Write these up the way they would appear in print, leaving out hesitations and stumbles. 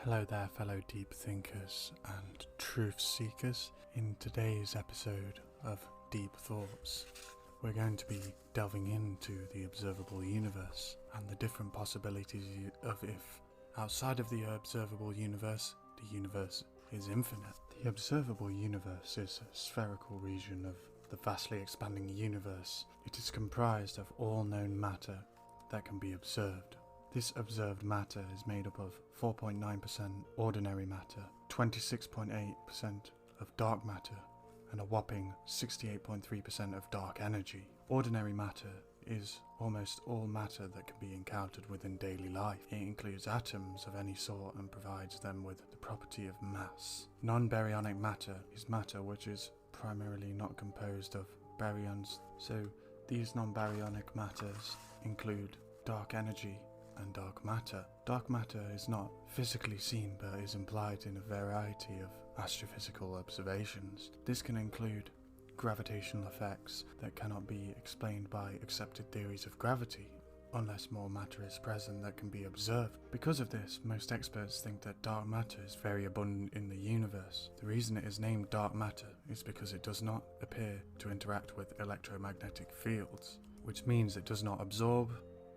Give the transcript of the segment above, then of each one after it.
Hello there, fellow deep thinkers and truth seekers. In today's episode of Deep Thoughts, we're going to be delving into the observable universe and the different possibilities of if, outside of the observable universe, the universe is infinite. The observable universe is a spherical region of the vastly expanding universe. It is comprised of all known matter that can be observed. This observed matter is made up of 4.9% ordinary matter, 26.8% of dark matter, and a whopping 68.3% of dark energy. Ordinary matter is almost all matter that can be encountered within daily life. It includes atoms of any sort and provides them with the property of mass. Non-baryonic matter is matter which is primarily not composed of baryons, so these non-baryonic matters include dark energy and dark matter. Dark matter is not physically seen but is implied in a variety of astrophysical observations. This can include gravitational effects that cannot be explained by accepted theories of gravity, unless more matter is present that can be observed. Because of this, most experts think that dark matter is very abundant in the universe. The reason it is named dark matter is because it does not appear to interact with electromagnetic fields, which means it does not absorb,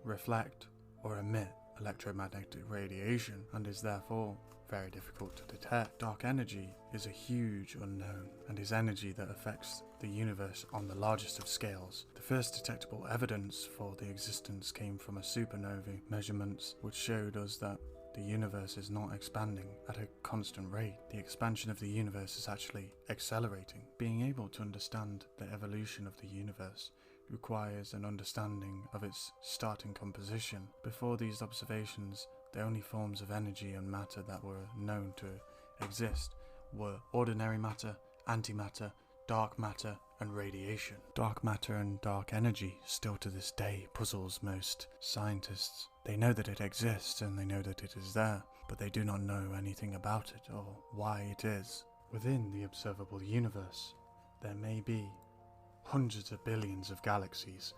reflect, or emit electromagnetic radiation and is therefore very difficult to detect. Dark energy is a huge unknown and is energy that affects the universe on the largest of scales. The first detectable evidence for the existence came from a supernovae measurements which showed us that the universe is not expanding at a constant rate. The expansion of the universe is actually accelerating. Being able to understand the evolution of the universe requires an understanding of its starting composition. Before these observations, the only forms of energy and matter that were known to exist were ordinary matter, antimatter, dark matter, and radiation. Dark matter and dark energy still to this day puzzles most scientists. They know that it exists and they know that it is there, but they do not know anything about it or why it is. Within the observable universe, there may be hundreds of billions of galaxies.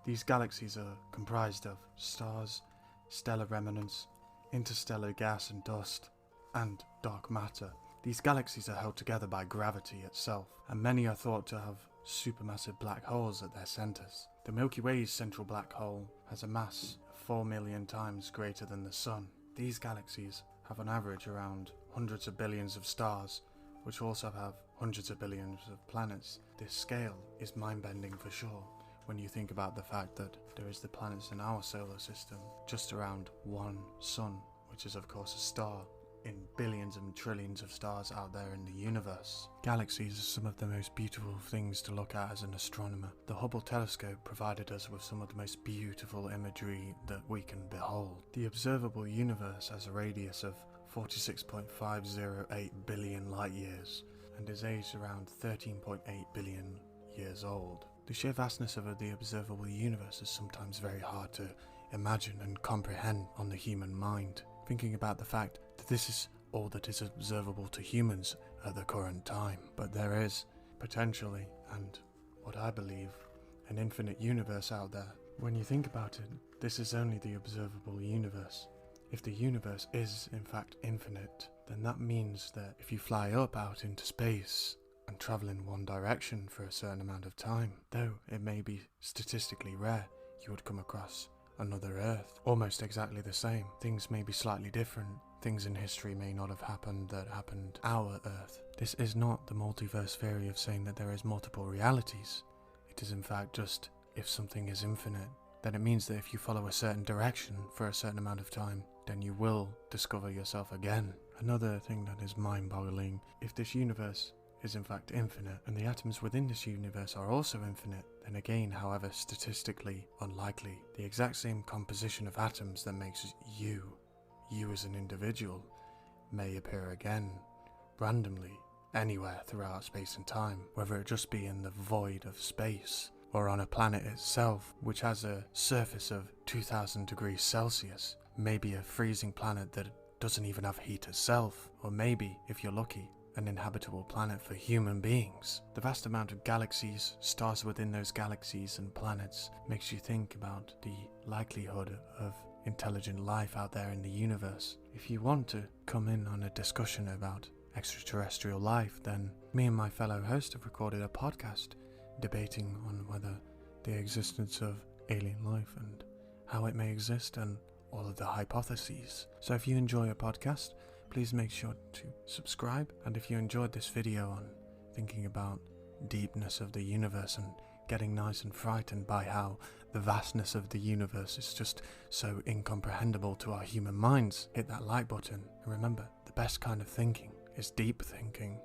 These galaxies are comprised of stars, stellar remnants, interstellar gas and dust, and dark matter. These galaxies are held together by gravity itself, and many are thought to have supermassive black holes at their centers. The Milky Way's central black hole has a mass of 4 million times greater than the Sun. These galaxies have on average around hundreds of billions of stars, which also have hundreds of billions of planets. This scale is mind-bending for sure when you think about the fact that there is the planets in our solar system just around one sun, which is of course a star in billions and trillions of stars out there in the universe. Galaxies are some of the most beautiful things to look at as an astronomer. The Hubble telescope provided us with some of the most beautiful imagery that we can behold. The observable universe has a radius of 46.508 billion light years and is aged around 13.8 billion years old. The sheer vastness of the observable universe is sometimes very hard to imagine and comprehend on the human mind. Thinking about the fact that this is all that is observable to humans at the current time. But there is, potentially, and what I believe, an infinite universe out there. When you think about it, this is only the observable universe. If the universe is in fact infinite, then that means that if you fly up out into space and travel in one direction for a certain amount of time, though it may be statistically rare, you would come across another Earth, almost exactly the same. Things may be slightly different. Things in history may not have happened that happened our Earth. This is not the multiverse theory of saying that there is multiple realities. It is in fact just, if something is infinite, then it means that if you follow a certain direction for a certain amount of time, then you will discover yourself again. Another thing that is mind-boggling, if this universe is in fact infinite, and the atoms within this universe are also infinite, then again, however statistically unlikely, the exact same composition of atoms that makes you as an individual, may appear again, randomly, anywhere throughout space and time, whether it just be in the void of space, or on a planet itself, which has a surface of 2000 degrees Celsius, maybe a freezing planet that doesn't even have heat itself, or maybe, if you're lucky, an inhabitable planet for human beings. The vast amount of galaxies, stars within those galaxies and planets makes you think about the likelihood of intelligent life out there in the universe. If you want to come in on a discussion about extraterrestrial life, then me and my fellow host have recorded a podcast debating on whether the existence of alien life and how it may exist and all of the hypotheses. So if you enjoy a podcast, please make sure to subscribe, and if you enjoyed this video on thinking about deepness of the universe and getting nice and frightened by how the vastness of the universe is just so incomprehensible to our human minds, hit that like button, and remember, the best kind of thinking is deep thinking.